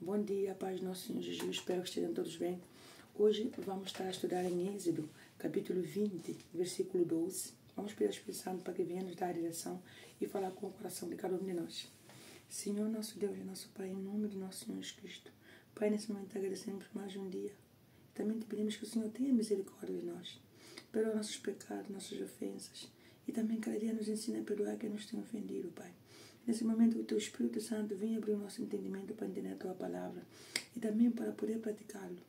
Bom dia, paz do nosso Senhor Jesus, espero que estejam todos bem. Hoje vamos estar a estudar em Êxodo, capítulo 20, versículo 12. Vamos pedir ao Espírito Santo para que venha nos dar a direção e falar com o coração de cada um de nós. Senhor, nosso Deus e nosso Pai, em nome de nosso Senhor Jesus Cristo. Pai, nesse momento agradecemos por mais um dia. Também te pedimos que o Senhor tenha misericórdia de nós, perdoa nossos pecados, nossas ofensas. E também cada dia nos ensina a perdoar quem nos tem ofendido, Pai. Nesse momento, o Teu Espírito Santo venha abrir o nosso entendimento para entender a Tua palavra e também para poder praticá-lo.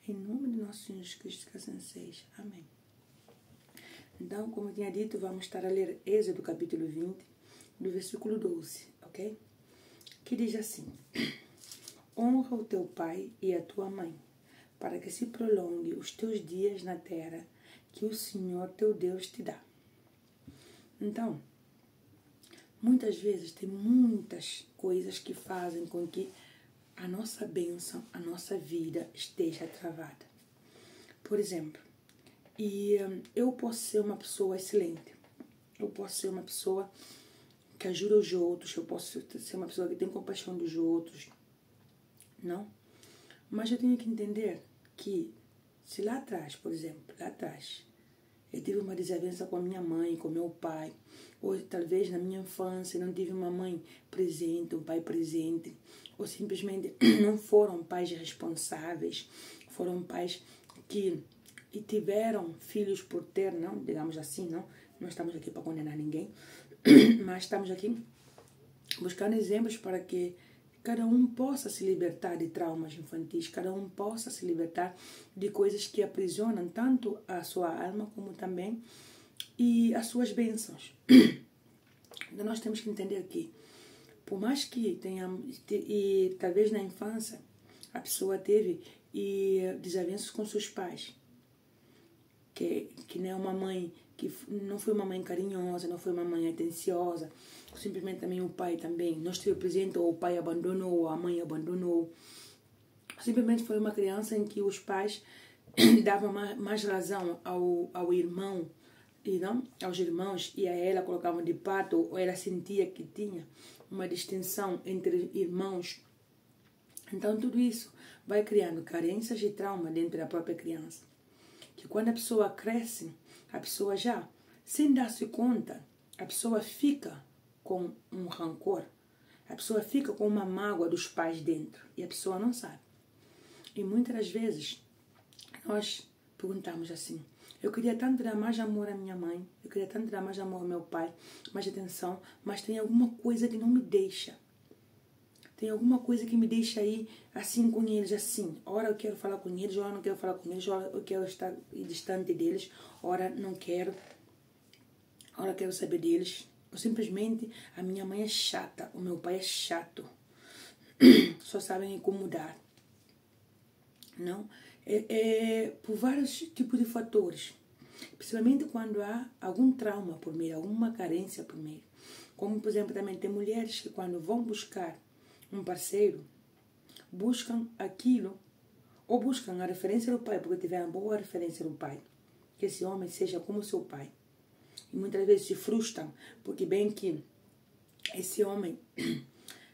Em nome de nosso Senhor Jesus Cristo, que assim seja. Amém. Então, como eu tinha dito, vamos estar a ler Êxodo capítulo 20, do versículo 12, ok? Que diz assim: Honra o teu pai e a tua mãe, para que se prolongue os teus dias na terra que o Senhor teu Deus te dá. Então, muitas vezes tem muitas coisas que fazem com que a nossa bênção, a nossa vida esteja travada. Por exemplo, eu posso ser uma pessoa excelente, eu posso ser uma pessoa que ajuda os outros, eu posso ser uma pessoa que tem compaixão dos outros, não? Mas eu tenho que entender que se lá atrás, por exemplo, eu tive uma desavença com a minha mãe, com meu pai, ou talvez na minha infância não tive uma mãe presente, um pai presente, ou simplesmente não foram pais responsáveis, foram pais que tiveram filhos por ter, não, digamos assim, não estamos aqui para condenar ninguém, mas estamos aqui buscando exemplos para que cada um possa se libertar de traumas infantis, cada um possa se libertar de coisas que aprisionam tanto a sua alma como também e as suas bênçãos. Então nós temos que entender que, por mais que tenhamos, e talvez na infância a pessoa teve desavenças com seus pais, que não é uma mãe, que não foi uma mãe carinhosa, não foi uma mãe atenciosa, simplesmente também o pai também não esteve presente, ou o pai abandonou, ou a mãe abandonou. Simplesmente foi uma criança em que os pais davam mais razão ao irmão, e não aos irmãos, e a ela colocavam de pato, ou ela sentia que tinha uma distinção entre irmãos. Então tudo isso vai criando carências e trauma dentro da própria criança. Que quando a pessoa cresce, a pessoa já, sem dar-se conta, a pessoa fica com um rancor, a pessoa fica com uma mágoa dos pais dentro, e a pessoa não sabe. E muitas das vezes, nós perguntamos assim: eu queria tanto dar mais amor à minha mãe, eu queria tanto dar mais amor ao meu pai, mais atenção, mas tem alguma coisa que não me deixa. Tem alguma coisa que me deixa aí assim com eles, assim. Ora eu quero falar com eles, ora eu não quero falar com eles, ora eu quero estar distante deles, ora não quero, ora quero saber deles. Ou simplesmente a minha mãe é chata, o meu pai é chato. Só sabem incomodar. Não? Por vários tipos de fatores. Principalmente quando há algum trauma por meio, alguma carência por meio. Como, por exemplo, também tem mulheres que quando vão buscar um parceiro, buscam aquilo, ou buscam a referência do pai, porque tiveram boa referência do pai, que esse homem seja como seu pai. E muitas vezes se frustram, porque bem que esse homem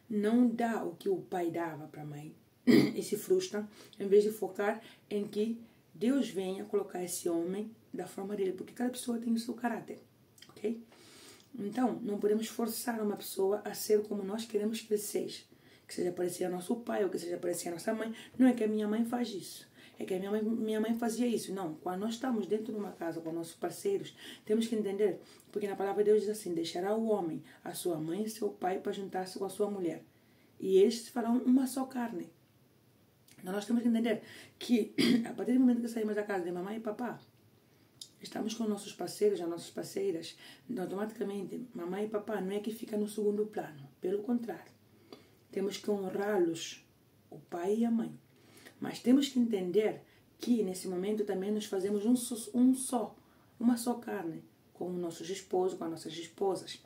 não dá o que o pai dava para a mãe, e se frustram, em vez de focar em que Deus venha colocar esse homem da forma dele, porque cada pessoa tem o seu caráter, ok? Então, não podemos forçar uma pessoa a ser como nós queremos que ele seja. Que seja parecer ao nosso pai, ou que seja parecer a nossa mãe. Não é que a minha mãe faz isso, é que a minha mãe fazia isso. Não, quando nós estamos dentro de uma casa com nossos parceiros, temos que entender, porque na palavra de Deus diz assim: deixará o homem a sua mãe e seu pai para juntar-se com a sua mulher, e eles farão uma só carne. Então nós temos que entender que a partir do momento que saímos da casa de mamãe e papá, estamos com nossos parceiros, as nossas parceiras, automaticamente mamãe e papá não é que fica no segundo plano, pelo contrário. Temos que honrá-los, o pai e a mãe. Mas temos que entender que nesse momento também nós fazemos uma só carne, com os nossos esposos, com as nossas esposas.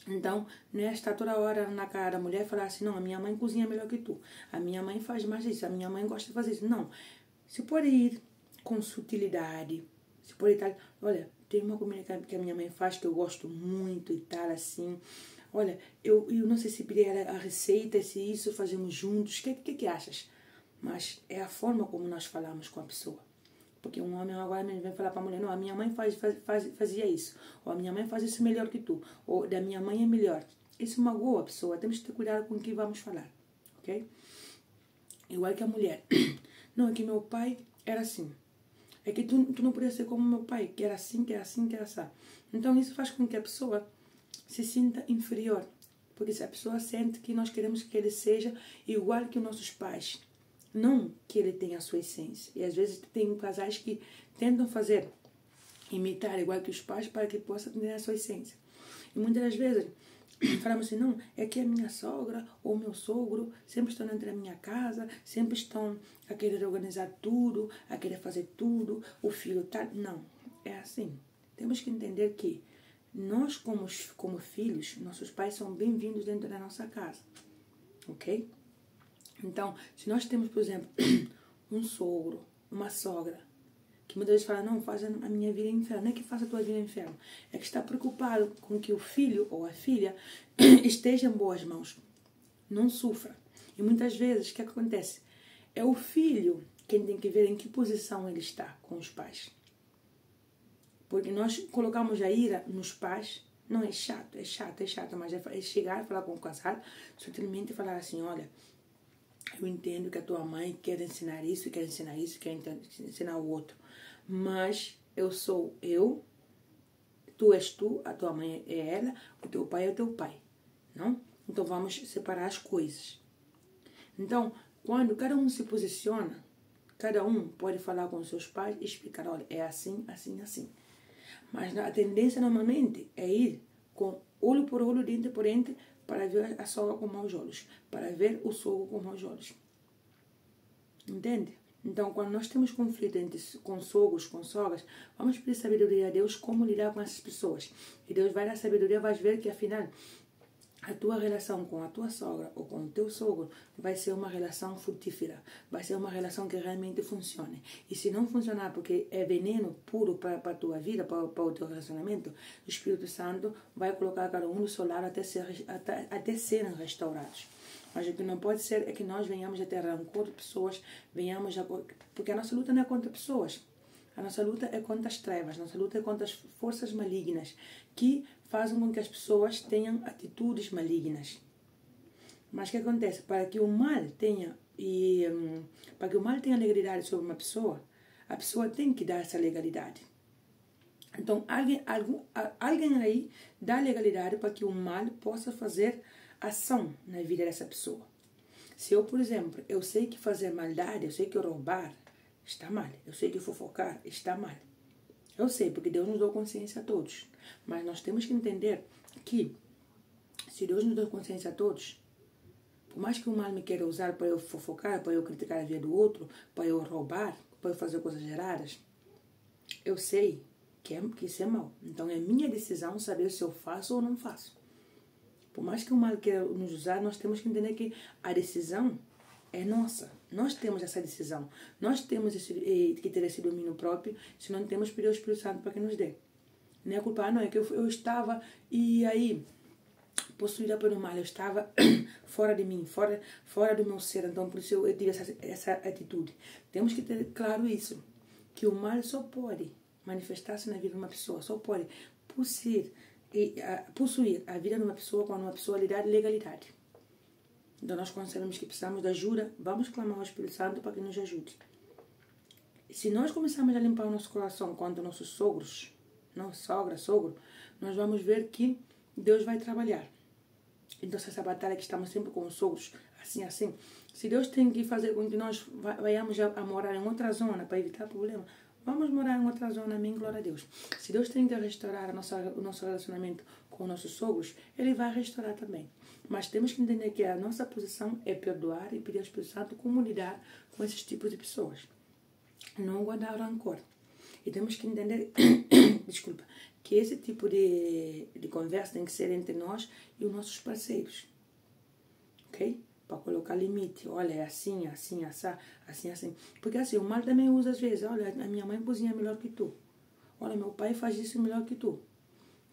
Então, não está toda hora na cara da mulher falar assim: não, a minha mãe cozinha melhor que tu, a minha mãe faz mais isso, a minha mãe gosta de fazer isso. Não, se pode ir com sutilidade, se pode estar, olha, tem uma comida que a minha mãe faz que eu gosto muito e tal, assim. olha, eu não sei se pedir a receita, se isso fazemos juntos, o que achas? Mas é a forma como nós falamos com a pessoa. Porque um homem agora mesmo vem falar para a mulher, não, a minha mãe fazia isso, ou a minha mãe faz isso melhor que tu, ou da minha mãe é melhor. Isso magoa a pessoa, temos que ter cuidado com o que vamos falar, ok? Igual que a mulher, não, é que meu pai era assim, é que tu não podia ser como meu pai, que era assim, que era assim, que era assim. Então isso faz com que a pessoa se sinta inferior, porque se a pessoa sente que nós queremos que ele seja igual que os nossos pais, não que ele tenha a sua essência. E às vezes tem casais que tentam imitar igual que os pais para que possa ter a sua essência. E muitas das vezes falamos assim, não, é que a minha sogra ou o meu sogro sempre estão dentro da minha casa, sempre estão a querer organizar tudo, a querer fazer tudo, o filho tá... Não, é assim. Temos que entender que nós, como filhos, nossos pais são bem-vindos dentro da nossa casa, ok? Então, se nós temos, por exemplo, um sogro, uma sogra, que muitas vezes fala, não, faz a minha vida inferno. Não é que faça a tua vida inferno. É que está preocupado com que o filho ou a filha esteja em boas mãos. Não sofra. E muitas vezes, o que acontece? É o filho quem tem que ver em que posição ele está com os pais. Porque nós colocamos a ira nos pais. Não, é chato, mas é chegar e falar com o casal, sutilmente falar assim, olha, eu entendo que a tua mãe quer ensinar isso, quer ensinar o outro. Mas eu sou eu, tu és tu, a tua mãe é ela, o teu pai é o teu pai. Não? Então vamos separar as coisas. Então, quando cada um se posiciona, cada um pode falar com os seus pais e explicar, olha, é assim, assim, assim. Mas a tendência normalmente é ir com olho por olho, dente por dente, para ver a sogra com maus olhos, para ver o sogro com maus olhos. Entende? Então, quando nós temos conflito com sogros, com sogras, vamos pedir sabedoria a Deus como lidar com essas pessoas. E Deus vai dar sabedoria, vai ver que afinal a tua relação com a tua sogra ou com o teu sogro vai ser uma relação frutífera, vai ser uma relação que realmente funcione. E se não funcionar porque é veneno puro para a tua vida, para o teu relacionamento, o Espírito Santo vai colocar cada um no seu lado até serem restaurados. Mas o que não pode ser é que nós venhamos a ter rancor de pessoas, porque a nossa luta não é contra pessoas. A nossa luta é contra as trevas, a nossa luta é contra as forças malignas que fazem com que as pessoas tenham atitudes malignas. Mas o que acontece? Para que o mal tenha legalidade sobre uma pessoa, a pessoa tem que dar essa legalidade. Então, alguém aí dá legalidade para que o mal possa fazer ação na vida dessa pessoa. Se eu, por exemplo, eu sei que fazer maldade, eu sei que roubar está mal, eu sei que fofocar está mal. Eu sei, porque Deus nos deu consciência a todos. Mas nós temos que entender que, se Deus nos deu consciência a todos, por mais que o mal me queira usar para eu fofocar, para eu criticar a vida do outro, para eu roubar, para eu fazer coisas erradas, eu sei que isso é mal. Então é minha decisão saber se eu faço ou não faço. Por mais que o mal queira nos usar, nós temos que entender que a decisão é nossa. Nós temos essa decisão. Nós temos que ter esse domínio próprio, se não temos pedir ao Espírito Santo para que nos dê. Não é culpa, não, é que eu estava e aí possuída pelo mal, eu estava fora de mim, fora do meu ser, então por isso eu tive essa atitude. Temos que ter claro isso, que o mal só pode manifestar-se na vida de uma pessoa, só pode possuir a vida de uma pessoa quando uma pessoa lhe dá legalidade. Então nós, quando sabemos que precisamos de ajuda, vamos clamar ao Espírito Santo para que nos ajude. Se nós começarmos a limpar o nosso coração contra nossos sogros, sogra, sogro, nós vamos ver que Deus vai trabalhar. Então essa batalha que estamos sempre com os sogros, assim, se Deus tem que fazer com que nós vayamos a morar em outra zona para evitar problema, vamos morar em outra zona, amém, glória a Deus. Se Deus tem que restaurar o nosso relacionamento com os nossos sogros, Ele vai restaurar também. Mas temos que entender que a nossa posição é perdoar e pedir ao Espírito Santo como lidar com esses tipos de pessoas. Não guardar rancor. E temos que entender, que esse tipo de conversa tem que ser entre nós e os nossos parceiros. Ok? Para colocar limite. Olha, é assim, assim, assim. Porque assim, o mal também usa às vezes. Olha, a minha mãe cozinha melhor que tu. Olha, meu pai faz isso melhor que tu.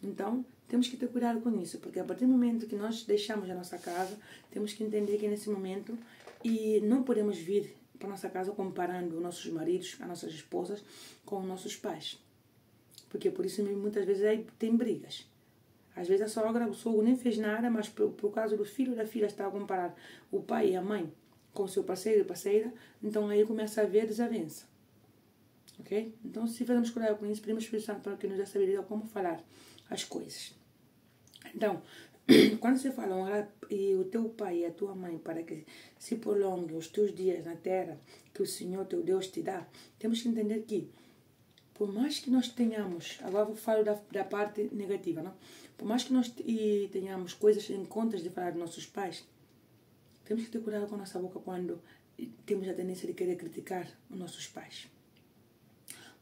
Então, temos que ter cuidado com isso, porque a partir do momento que nós deixamos a nossa casa, temos que entender que nesse momento, e não podemos vir para a nossa casa comparando os nossos maridos, as nossas esposas, com os nossos pais. Porque por isso muitas vezes aí tem brigas. Às vezes a sogra, o sogro nem fez nada, mas por causa do filho e da filha está a comparar o pai e a mãe com o seu parceiro e parceira, então aí começa a haver desavença. Ok? Então, se fazemos cuidado com isso, pedimos Espírito Santo para que nos dê sabedoria como falar as coisas. Então, quando você fala honrar e o teu pai e a tua mãe para que se prolonguem os teus dias na terra que o Senhor teu Deus te dá, temos que entender que por mais que nós tenhamos, agora eu falo da parte negativa, não? Por mais que nós tenhamos coisas em conta de falar dos nossos pais, temos que ter cuidado com a nossa boca quando temos a tendência de querer criticar os nossos pais.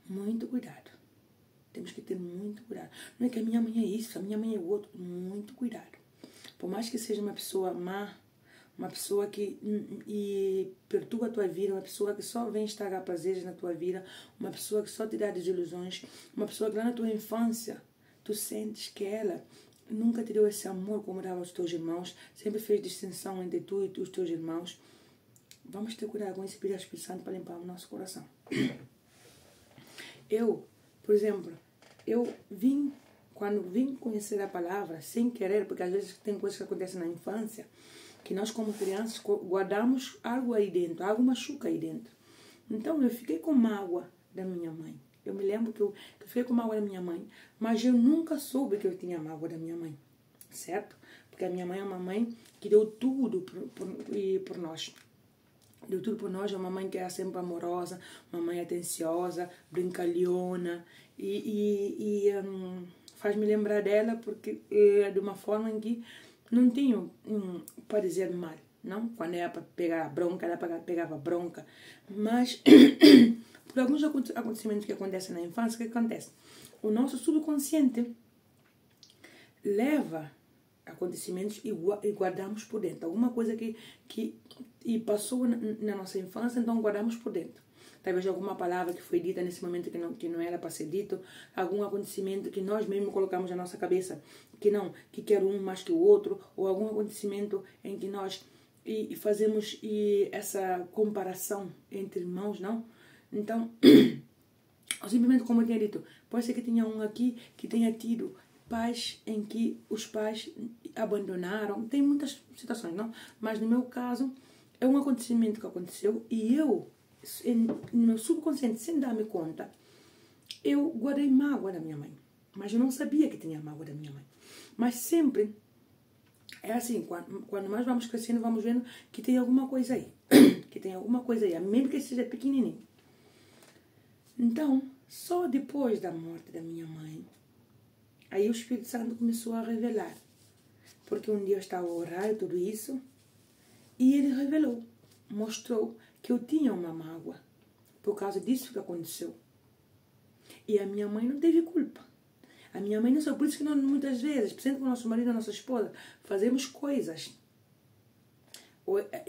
Muito cuidado. Temos que ter muito cuidado. Não é que a minha mãe é isso, a minha mãe é o outro. Muito cuidado. Por mais que seja uma pessoa má, uma pessoa que perturba a tua vida, uma pessoa que só vem estragar prazeres na tua vida, uma pessoa que só te dá desilusões, uma pessoa que lá na tua infância tu sentes que ela nunca te deu esse amor como dava aos teus irmãos, sempre fez distinção entre tu e os teus irmãos. Vamos ter cuidado com esse pedir ao Espírito Santo para limpar o nosso coração. Por exemplo, quando vim conhecer a palavra, sem querer, porque às vezes tem coisas que acontecem na infância, que nós como crianças guardamos algo aí dentro, algo machuca aí dentro. Então eu fiquei com mágoa da minha mãe. Eu me lembro que eu fiquei com mágoa da minha mãe, mas eu nunca soube que eu tinha mágoa da minha mãe, certo? Porque a minha mãe é uma mãe que deu tudo por nós. Deu tudo por nós, é uma mãe que era sempre amorosa, uma mãe atenciosa, brincalhona, faz-me lembrar dela porque é de uma forma em que não tinha para dizer mal, não? Quando era para pegar a bronca, ela pegava a bronca, mas por alguns acontecimentos que acontecem na infância, o que acontece? O nosso subconsciente leva acontecimentos e guardamos por dentro. Alguma coisa que passou na nossa infância, então guardamos por dentro. Talvez alguma palavra que foi dita nesse momento que não era para ser dito, algum acontecimento que nós mesmos colocamos na nossa cabeça, que quer um mais que o outro, ou algum acontecimento em que nós fazemos essa comparação entre irmãos, não? Então, simplesmente como eu tinha dito, pode ser que tenha um aqui que tenha tido pais em que os pais abandonaram, tem muitas situações, não? Mas no meu caso, é um acontecimento que aconteceu e eu, no meu subconsciente, sem dar-me conta, eu guardei mágoa da minha mãe. Mas eu não sabia que tinha mágoa da minha mãe. Mas sempre, é assim, quando nós vamos crescendo, vamos vendo que tem alguma coisa aí. Que tem alguma coisa aí, mesmo que seja pequenininho. Então, só depois da morte da minha mãe, aí o Espírito Santo começou a revelar. Porque um dia eu estava a orar e tudo isso, e ele revelou, mostrou que eu tinha uma mágoa por causa disso que aconteceu. E a minha mãe não teve culpa. A minha mãe não sabe. Por isso que nós, muitas vezes, principalmente com o nosso marido e a nossa esposa, fazemos coisas.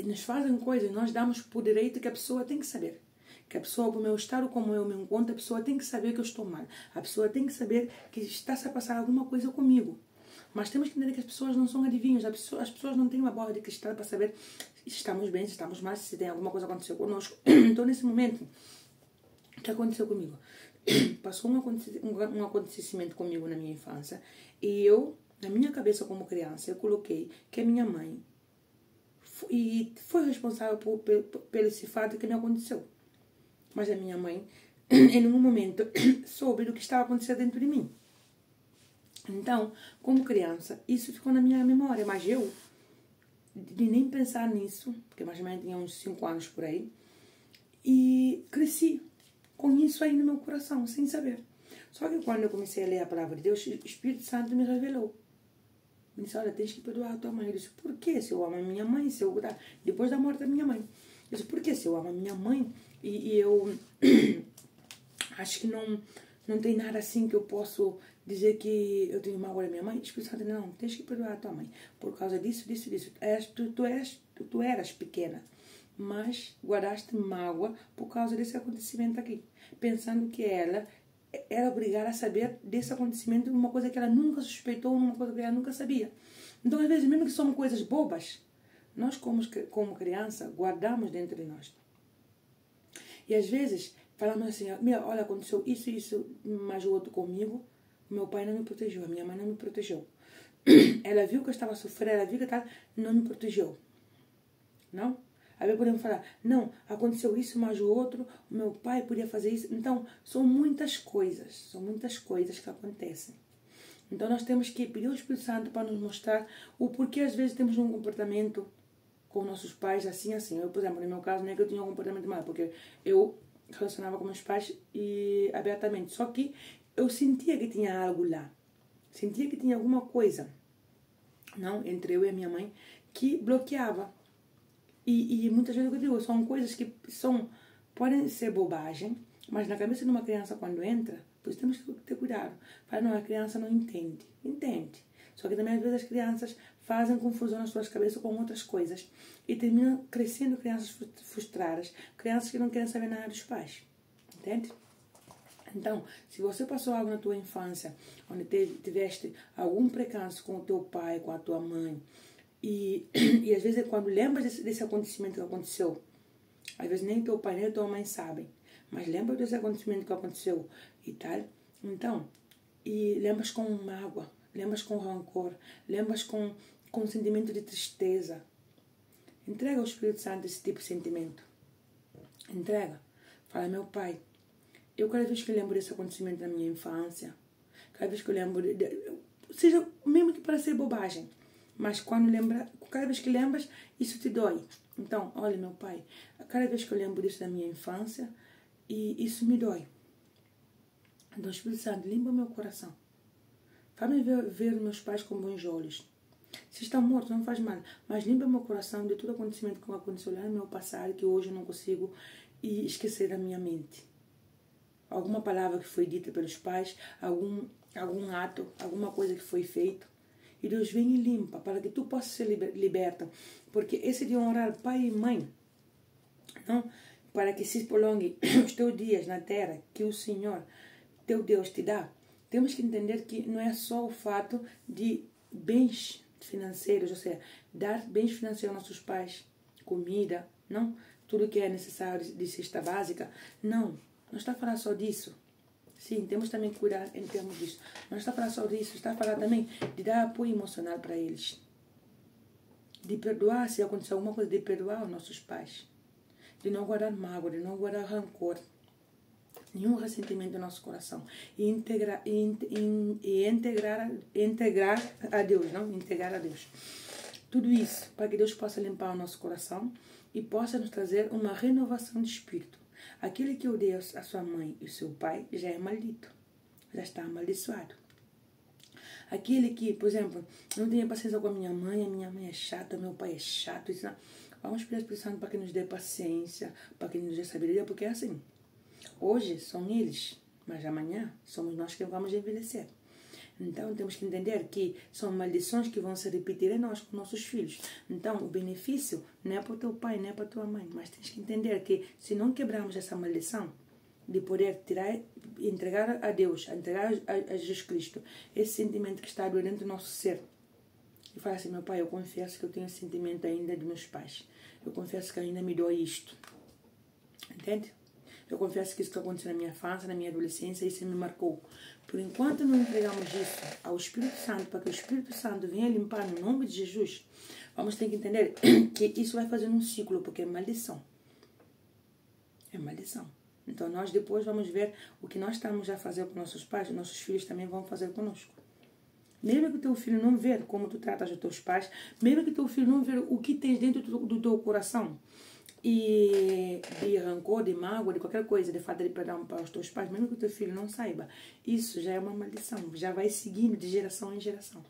Nos fazem coisas, nós damos por direito que a pessoa tem que saber. Que a pessoa, por meu estado, como eu me encontro, a pessoa tem que saber que eu estou mal. A pessoa tem que saber que está se a passar alguma coisa comigo. Mas temos que entender que as pessoas não são adivinhos. As pessoas não têm uma bola de cristal para saber se estamos bem, se estamos mal, se tem alguma coisa aconteceu conosco. Então, nesse momento, o que aconteceu comigo? Passou um acontecimento comigo na minha infância. E eu, na minha cabeça como criança, eu coloquei que a minha mãe foi responsável pelo esse fato que me aconteceu. Mas a minha mãe, em um momento, soube do que estava acontecendo dentro de mim. Então, como criança, isso ficou na minha memória. Mas eu, de nem pensar nisso, porque mais ou menos tinha uns 5 anos por aí, e cresci com isso aí no meu coração, sem saber. Só que quando eu comecei a ler a palavra de Deus, o Espírito Santo me revelou. Me disse, olha, tens que perdoar a tua mãe. Eu disse, por que se eu amo a minha mãe? Depois da morte da minha mãe. Eu disse, por que se eu amo a minha mãe? E eu acho que não tem nada assim que eu posso dizer que eu tenho mágoa da minha mãe. O Espírito Santo, não, tens que perdoar a tua mãe. Por causa disso. Tu eras pequena, mas guardaste mágoa por causa desse acontecimento aqui. Pensando que ela era obrigada a saber desse acontecimento, uma coisa que ela nunca suspeitou, uma coisa que ela nunca sabia. Então, às vezes, mesmo que são coisas bobas, nós, como criança, guardamos dentro de nós. E às vezes, falamos assim, olha, aconteceu isso e isso, mas o outro comigo, meu pai não me protegeu, a minha mãe não me protegeu. Ela viu que eu estava sofrendo, ela viu que tal, não me protegeu. Não? Aí podemos falar, não, aconteceu isso, mas o outro, o meu pai podia fazer isso. Então, são muitas coisas que acontecem. Então, nós temos que pedir ao Espírito Santo para nos mostrar o porquê, às vezes, temos um comportamento com nossos pais assim. Eu, por exemplo, no meu caso, não é que eu tinha um comportamento mal, porque eu relacionava com meus pais e abertamente. Só que eu sentia que tinha algo lá. Sentia que tinha alguma coisa, não, entre eu e a minha mãe, que bloqueava. E muitas vezes eu digo, são coisas que podem ser bobagem, mas na cabeça de uma criança quando entra, pois temos que ter cuidado. Fala, não, a criança não entende. Entende. Só que também às vezes as crianças fazem confusão nas suas cabeças com outras coisas e terminam crescendo crianças frustradas, crianças que não querem saber nada dos pais. Entende? Então, se você passou algo na tua infância, onde tiveste algum precalço com o teu pai, com a tua mãe, e às vezes quando lembras desse acontecimento que aconteceu, às vezes nem teu pai nem a tua mãe sabem, mas lembra desse acontecimento que aconteceu e tal, então, e lembras com mágoa, lembras com rancor, lembras com um sentimento de tristeza, entrega ao Espírito Santo esse tipo de sentimento. Entrega. Fala, meu pai, eu cada vez que lembro desse acontecimento na minha infância, cada vez que eu lembro, seja mesmo que para ser bobagem, mas cada vez que lembras, isso te dói. Então, olha, meu pai, cada vez que eu lembro disso da minha infância, e isso me dói. Então, Espírito Santo, limpa meu coração. Faz-me ver meus pais com bons olhos. Se estão mortos, não faz mal, mas limpa meu coração de todo acontecimento que aconteceu lá no meu passado, que hoje eu não consigo esquecer da minha mente. Alguma palavra que foi dita pelos pais, algum ato, alguma coisa que foi feito. E Deus vem e limpa, para que tu possas ser liberta. Porque esse de honrar pai e mãe, não? Para que se prolongue os teus dias na terra, que o Senhor, teu Deus, te dá. Temos que entender que não é só o fato de bens financeiros, ou seja, dar bens financeiros aos nossos pais, comida, não? Tudo que é necessário de cesta básica. Não está a falar só disso. Sim, temos também que cuidar em termos disso. Não está a falar só disso, está a falar também de dar apoio emocional para eles. De perdoar, se acontecer alguma coisa, de perdoar os nossos pais. De não guardar mágoa, de não guardar rancor. Nenhum ressentimento no nosso coração. E integrar a Deus, não? Integrar a Deus. Tudo isso para que Deus possa limpar o nosso coração e possa nos trazer uma renovação de espírito. Aquele que odeia a sua mãe e o seu pai já é maldito, já está amaldiçoado. Aquele que, por exemplo, não tem paciência com a minha mãe é chata, meu pai é chato. Isso não. Vamos pedir ao Espírito Santo para que nos dê paciência, para que nos dê sabedoria, porque é assim. Hoje são eles, mas amanhã somos nós que vamos envelhecer. Então, temos que entender que são maldições que vão se repetir em nós, com nossos filhos. Então, o benefício não é para o teu pai, não é para a tua mãe. Mas tens que entender que, se não quebrarmos essa maldição, de poder entregar a Deus, entregar a Jesus Cristo, esse sentimento que está dentro do nosso ser. E falar assim, meu pai, eu confesso que eu tenho esse sentimento ainda dos meus pais. Eu confesso que ainda me dói isto. Entende? Eu confesso que isso que aconteceu na minha infância, na minha adolescência, isso me marcou. Por enquanto não entregamos isso ao Espírito Santo, para que o Espírito Santo venha limpar no nome de Jesus, vamos ter que entender que isso vai fazer um ciclo, porque é maldição. É maldição. Então nós depois vamos ver o que nós estamos a fazer com nossos pais, nossos filhos também vão fazer conosco. Mesmo que teu filho não ver como tu tratas os teus pais, mesmo que teu filho não ver o que tens dentro do teu coração, e de rancor, de mágoa, de qualquer coisa, de falta de perdão para os teus pais, mesmo que o teu filho não saiba, isso já é uma maldição, já vai seguindo de geração em geração.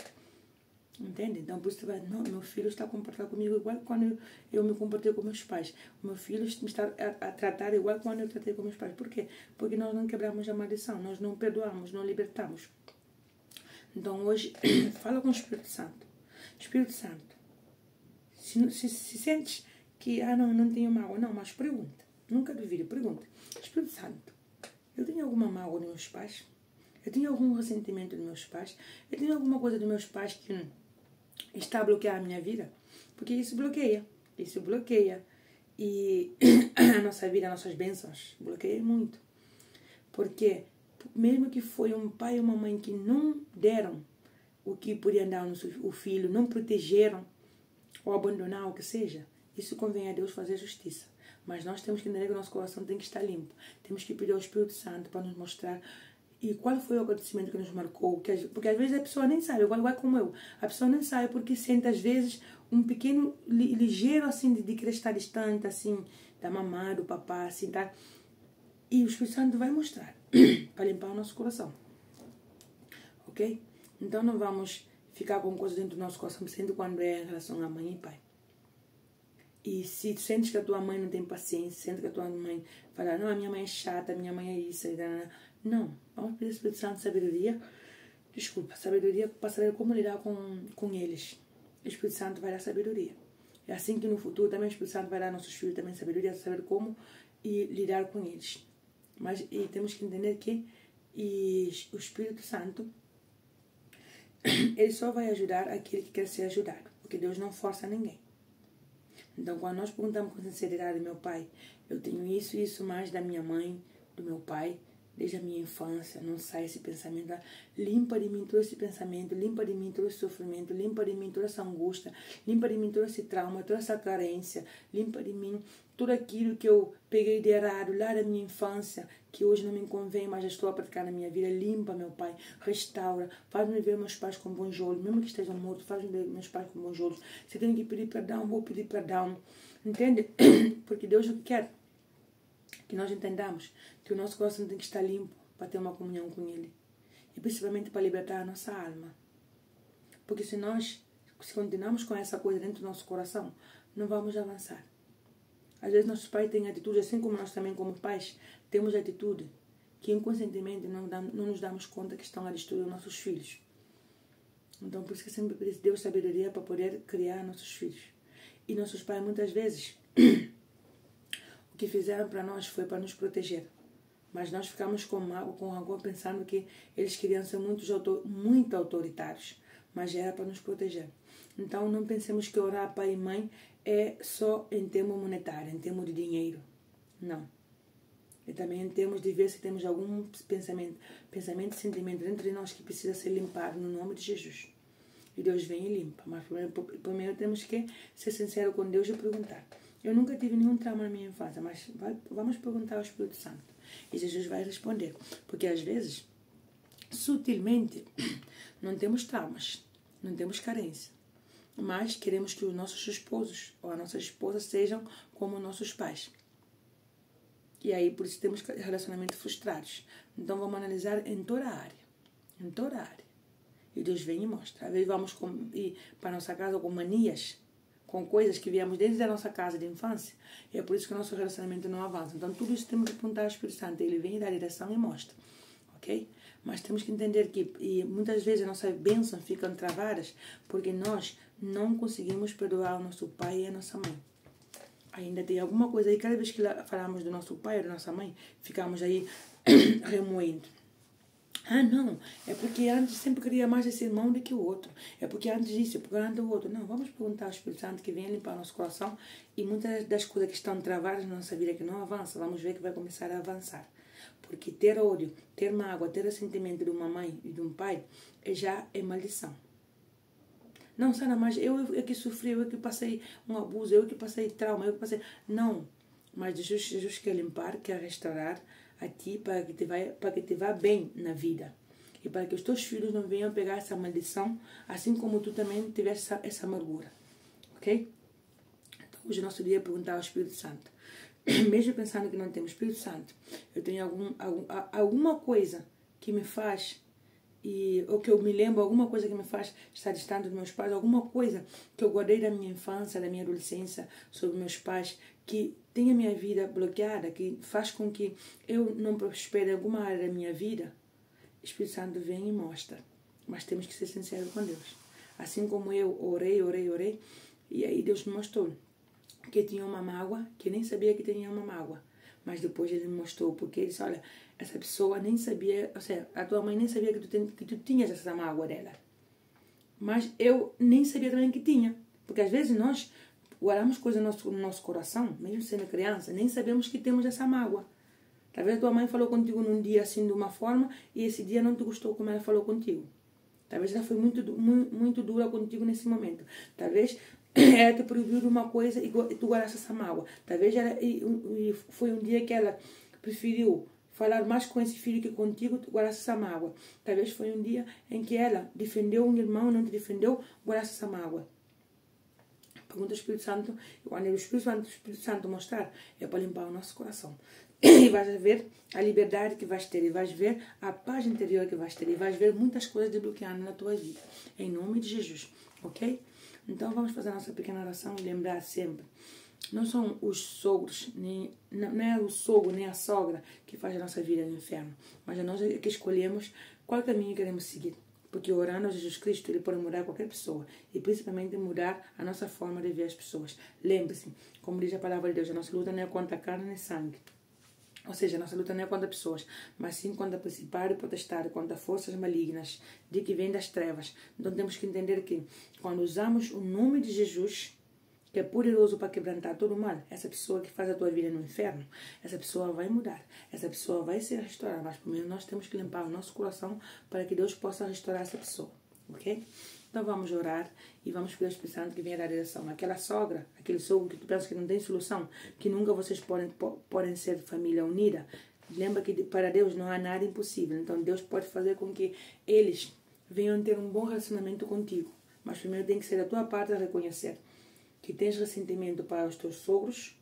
Entende? Então, por isso, não, meu filho está a comportar comigo igual quando eu me comportei com meus pais. O meu filho está a tratar igual quando eu tratei com meus pais. Por quê? Porque nós não quebramos a maldição, nós não perdoamos, não libertamos. Então, hoje, fala com o Espírito Santo. Espírito Santo, se sentes que, não tenho mágoa. Não, mas pergunta. Nunca duvide, pergunta. Espírito Santo, Eu tenho alguma mágoa dos meus pais? Eu tenho algum ressentimento dos meus pais? Eu tenho alguma coisa dos meus pais que está a bloquear a minha vida? Porque isso bloqueia. Isso bloqueia. E a nossa vida, as nossas bênçãos, bloqueia muito. Porque mesmo que foi um pai e uma mãe que não deram o que podiam dar o filho, não protegeram ou abandonar, o que seja, isso convém a Deus fazer justiça. Mas nós temos que entender que o nosso coração tem que estar limpo. Temos que pedir ao Espírito Santo para nos mostrar e qual foi o acontecimento que nos marcou. Porque às vezes a pessoa nem sabe, igual como eu. A pessoa nem sabe porque sente às vezes um pequeno, ligeiro assim, de querer estar distante, assim, da mamãe, do papá, assim, tá? E o Espírito Santo vai mostrar para limpar o nosso coração. Ok? Então não vamos ficar com coisas dentro do nosso coração, sendo quando é em relação a mãe e pai. E se tu sentes que a tua mãe não tem paciência, sente que a tua mãe fala, não, a minha mãe é chata, a minha mãe é isso, não. Vamos pedir ao Espírito Santo sabedoria, sabedoria para saber como lidar com eles. O Espírito Santo vai dar sabedoria. É assim que no futuro também o Espírito Santo vai dar aos nossos filhos também sabedoria, saber como lidar com eles. Mas temos que entender que o Espírito Santo, ele só vai ajudar aquele que quer ser ajudado, porque Deus não força ninguém. Então, quando nós perguntamos com sinceridade, meu pai, eu tenho isso e isso mais da minha mãe, do meu pai, desde a minha infância, não sai esse pensamento, limpa de mim todo esse pensamento, limpa de mim todo esse sofrimento, limpa de mim toda essa angústia, limpa de mim todo esse trauma, toda essa carência, limpa de mim tudo aquilo que eu peguei de errado lá da minha infância, que hoje não me convém, mas já estou a praticar na minha vida. Limpa, meu pai, restaura, faz-me ver meus pais com bons olhos, mesmo que estejam mortos, faz-me ver meus pais com bons olhos. Se tenho que pedir perdão, vou pedir perdão, entende? Porque Deus quer que nós entendamos que o nosso coração tem que estar limpo para ter uma comunhão com Ele. E principalmente para libertar a nossa alma. Porque se continuarmos com essa coisa dentro do nosso coração, não vamos avançar. Às vezes nossos pais têm atitude, assim como nós também como pais, temos atitude que inconscientemente não nos damos conta que estão a destruir os nossos filhos. Então por isso que sempre pedimos Deus sabedoria para poder criar nossos filhos. E nossos pais muitas vezes o que fizeram para nós foi para nos proteger. Mas nós ficamos com mágoa, com rancor, pensando que eles queriam ser muito autoritários. Mas era para nos proteger. Então não pensemos que orar pai e mãe é só em termos monetários, em termos de dinheiro. Não. E também em termos de ver se temos algum pensamento e sentimento dentro de nós que precisa ser limpado no nome de Jesus. E Deus vem e limpa. Mas primeiro temos que ser sinceros com Deus e perguntar. Eu nunca tive nenhum trauma na minha infância, mas vamos perguntar ao Espírito Santo. E Jesus vai responder. Porque às vezes, sutilmente, não temos traumas, não temos carência. Mas queremos que os nossos esposos ou as nossas esposas sejam como nossos pais. E aí, por isso, temos relacionamentos frustrados. Então, vamos analisar em toda a área. Em toda a área. E Deus vem e mostra. Às vezes, vamos ir para a nossa casa com manias, com coisas que viemos desde a nossa casa de infância. E é por isso que o nosso relacionamento não avança. Então, tudo isso temos que apontar ao Espírito Santo. Ele vem dar direção e mostra. Ok? Mas temos que entender que muitas vezes as nossas bênçãos ficam travadas porque nós não conseguimos perdoar o nosso pai e a nossa mãe. Ainda tem alguma coisa aí, cada vez que falamos do nosso pai ou da nossa mãe, ficamos aí remoendo. Ah, não, é porque antes sempre queria mais esse irmão do que o outro. É porque antes disso, é porque antes do outro. Não, vamos perguntar ao Espírito Santo que venha limpar nosso coração e muitas das coisas que estão travadas na nossa vida que não avançam, vamos ver que vai começar a avançar. Porque ter ódio, ter mágoa, ter ressentimento de uma mãe e de um pai já é maldição. Não, Sara, mas eu é que sofri, eu é que passei um abuso, eu é que passei trauma, eu é que passei... Não, mas Jesus quer limpar, quer restaurar a ti para que te vá bem na vida. E para que os teus filhos não venham pegar essa maldição, assim como tu também tivesse essa amargura. Ok? Então, hoje o nosso dia é perguntar ao Espírito Santo. Mesmo pensando que não temos Espírito Santo, eu tenho alguma coisa que me faz... ou que eu me lembro, alguma coisa que me faz estar distante dos meus pais, alguma coisa que eu guardei da minha infância, da minha adolescência sobre meus pais, que tem a minha vida bloqueada, que faz com que eu não prospere em alguma área da minha vida, o Espírito Santo vem e mostra. Mas temos que ser sinceros com Deus. Assim como eu orei, e aí Deus me mostrou que tinha uma mágoa, que nem sabia que tinha uma mágoa. Mas depois ele me mostrou, porque ele disse, olha, essa pessoa nem sabia, ou seja, a tua mãe nem sabia que tu tinhas essa mágoa dela. Mas eu nem sabia também que tinha. Porque às vezes nós guardamos coisas no nosso coração, mesmo sendo criança, nem sabemos que temos essa mágoa. Talvez a tua mãe falou contigo num dia assim de uma forma e esse dia não te gostou como ela falou contigo. Talvez ela foi muito dura contigo nesse momento. Talvez ela te proibiu de uma coisa e tu guardaste essa mágoa. Talvez foi um dia que ela preferiu falar mais com esse filho que contigo, tu guardaste essa mágoa. Talvez foi um dia em que ela defendeu um irmão, não te defendeu, guardaste essa mágoa. Pergunta ao Espírito Santo, e quando o Espírito Santo mostrar, é para limpar o nosso coração. E vais ver a liberdade que vais ter, e vais ver a paz interior que vais ter, e vais ver muitas coisas desbloqueando na tua vida. Em nome de Jesus, ok? Então vamos fazer a nossa pequena oração e lembrar sempre. Não são os sogros, não é o sogro nem a sogra que faz a nossa vida no inferno, mas é nós que escolhemos qual caminho queremos seguir. Porque orando a Jesus Cristo, ele pode mudar qualquer pessoa. E principalmente mudar a nossa forma de ver as pessoas. Lembre-se, como diz a palavra de Deus, a nossa luta não é contra carne nem sangue. Ou seja, a nossa luta não é contra pessoas, mas sim contra principado e potestade, contra forças malignas, de que vêm das trevas. Então temos que entender que quando usamos o nome de Jesus, que é poderoso para quebrantar todo o mal, essa pessoa que faz a tua vida no inferno, essa pessoa vai mudar, essa pessoa vai ser restaurada, mas primeiro nós temos que limpar o nosso coração para que Deus possa restaurar essa pessoa, ok? Então vamos orar e vamos pedir ao Espírito Santo que venha dar direção. Aquela sogra, aquele sogro que tu pensa que não tem solução, que nunca vocês podem ser família unida, lembra que para Deus não há nada impossível, então Deus pode fazer com que eles venham ter um bom relacionamento contigo, mas primeiro tem que ser da tua parte a reconhecer que tens ressentimento para os teus sogros,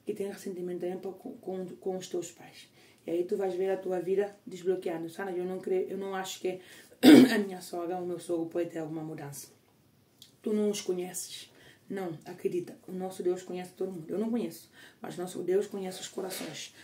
que tens ressentimento também com os teus pais. E aí tu vais ver a tua vida desbloqueando. Sabe? Eu não acho que a minha sogra ou o meu sogro pode ter alguma mudança. Tu não os conheces. Não, acredita. O nosso Deus conhece todo mundo. Eu não conheço, mas nosso Deus conhece os corações.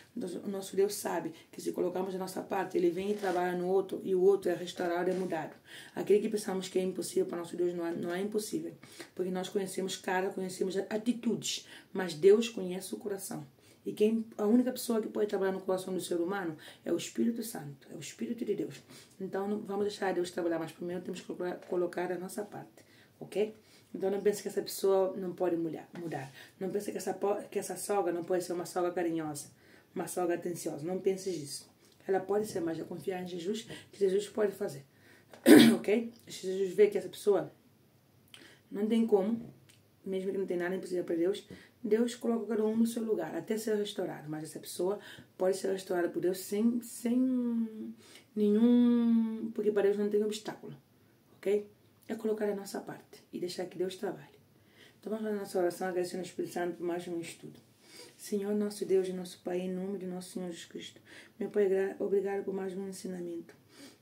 O nosso Deus sabe que se colocarmos a nossa parte, Ele vem e trabalha no outro, e o outro é restaurado e é mudado. Aquele que pensamos que é impossível para nosso Deus não é impossível. Porque nós conhecemos conhecemos atitudes, mas Deus conhece o coração. E a única pessoa que pode trabalhar no coração do ser humano é o Espírito Santo, é o Espírito de Deus. Então vamos deixar Deus trabalhar, mas primeiro temos que colocar a nossa parte, ok? Então não pense que essa pessoa não pode mudar. Não pense que essa sogra não pode ser uma sogra carinhosa, uma sogra atenciosa. Não pense isso. Ela pode ser, mas eu confiar em Jesus, que Jesus pode fazer. Ok? Se Jesus vê que essa pessoa não tem como, mesmo que não tem nada impossível para Deus, Deus coloca cada um no seu lugar, até ser restaurado. Mas essa pessoa pode ser restaurada por Deus sem nenhum... Porque para Deus não tem obstáculo. Ok? É colocar a nossa parte e deixar que Deus trabalhe. Então vamos fazer a nossa oração, agradecendo ao Espírito Santo por mais um estudo. Senhor, nosso Deus e nosso Pai, em nome de nosso Senhor Jesus Cristo. Meu Pai, obrigado por mais um ensinamento.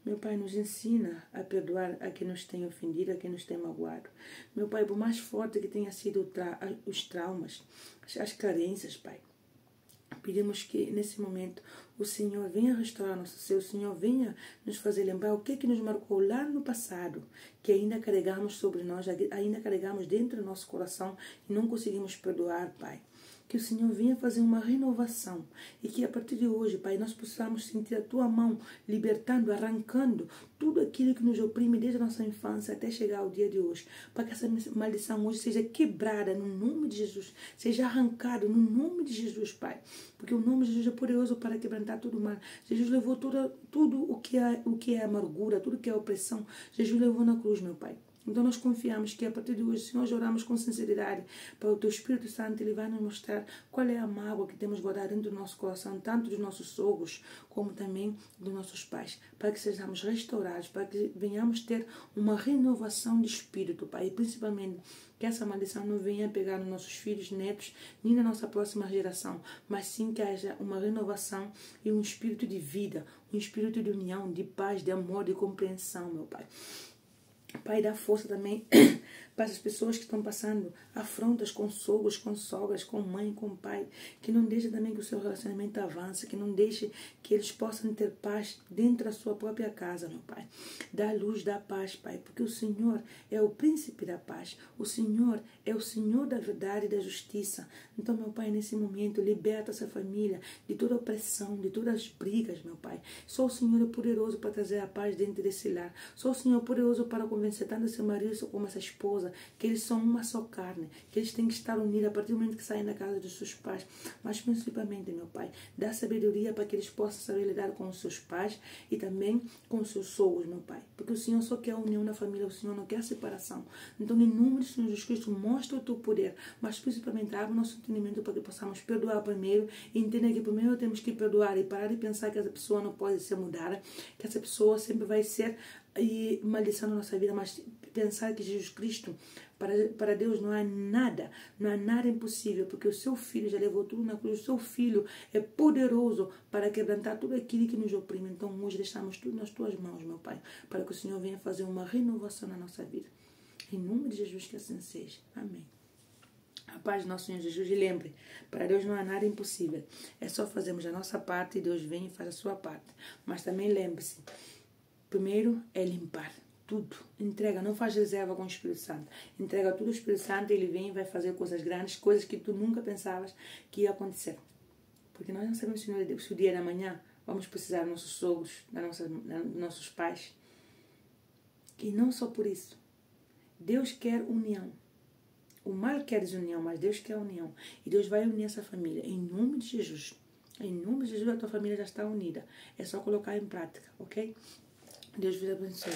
Meu Pai, nos ensina a perdoar a quem nos tem ofendido, a quem nos tem magoado. Meu Pai, por mais forte que tenha sido os traumas, as carências, Pai, pedimos que nesse momento o Senhor venha restaurar nosso ser, o Senhor venha nos fazer lembrar o que nos marcou lá no passado, que ainda carregamos sobre nós, ainda carregamos dentro do nosso coração e não conseguimos perdoar, Pai. Que o Senhor venha fazer uma renovação e que a partir de hoje, Pai, nós possamos sentir a Tua mão libertando, arrancando tudo aquilo que nos oprime desde a nossa infância até chegar ao dia de hoje. Para que essa maldição hoje seja quebrada no nome de Jesus, seja arrancada no nome de Jesus, Pai. Porque o nome de Jesus é poderoso para quebrantar todo o mal. Jesus levou tudo o que é amargura, tudo que é opressão. Jesus levou na cruz, meu Pai. Então nós confiamos que a partir de hoje, se nós orarmos com sinceridade para o Teu Espírito Santo, Ele vai nos mostrar qual é a mágoa que temos guardado dentro do nosso coração, tanto dos nossos sogros, como também dos nossos pais, para que sejamos restaurados, para que venhamos ter uma renovação de espírito, Pai, e principalmente que essa maldição não venha pegar nos nossos filhos, netos, nem na nossa próxima geração, mas sim que haja uma renovação e um espírito de vida, um espírito de união, de paz, de amor, de compreensão, meu Pai. Pai, dá força também para essas pessoas que estão passando afrontas com sogros, com sogras, com mãe, com pai, que não deixe também que o seu relacionamento avance, que não deixe que eles possam ter paz dentro da sua própria casa, meu Pai. Dá luz, dá paz, Pai, porque o Senhor é o príncipe da paz, o Senhor é o Senhor da verdade e da justiça. Então, meu Pai, nesse momento, liberta essa família de toda opressão, de todas as brigas, meu Pai. Só o Senhor é poderoso para trazer a paz dentro desse lar. Só o Senhor é poderoso para convencer tanto seu marido como essa esposa que eles são uma só carne, que eles têm que estar unidos a partir do momento que saem da casa dos seus pais. Mas principalmente, meu Pai, dá sabedoria para que eles possam saber lidar com os seus pais e também com os seus sogros, meu Pai. Porque o Senhor só quer a união da família, o Senhor não quer a separação. Então, em nome do Senhor Jesus Cristo, mostra o teu poder, mas principalmente abre o nosso entendimento para que possamos perdoar primeiro e entender que primeiro temos que perdoar e parar de pensar que essa pessoa não pode ser mudada, que essa pessoa sempre vai ser maldição na nossa vida, mas pensar que Jesus Cristo, para Deus não há nada impossível, porque o seu Filho já levou tudo na cruz, o seu Filho é poderoso para quebrantar tudo aquilo que nos oprime. Então hoje deixamos tudo nas tuas mãos, meu Pai, para que o Senhor venha fazer uma renovação na nossa vida. Em nome de Jesus que assim seja. Amém. A paz do nosso Senhor Jesus. E lembre, para Deus não há nada impossível. É só fazermos a nossa parte e Deus vem e faz a sua parte. Mas também lembre-se, primeiro é limpar tudo. Entrega, não faz reserva com o Espírito Santo. Entrega tudo ao Espírito Santo e ele vem e vai fazer coisas grandes, coisas que tu nunca pensavas que ia acontecer. Porque nós não sabemos se o dia da manhã vamos precisar dos nossos sogros, dos nossos pais. E não só por isso. Deus quer união. O mal quer desunião, mas Deus quer união. E Deus vai unir essa família. Em nome de Jesus. Em nome de Jesus, a tua família já está unida. É só colocar em prática, ok? Deus vos abençoe.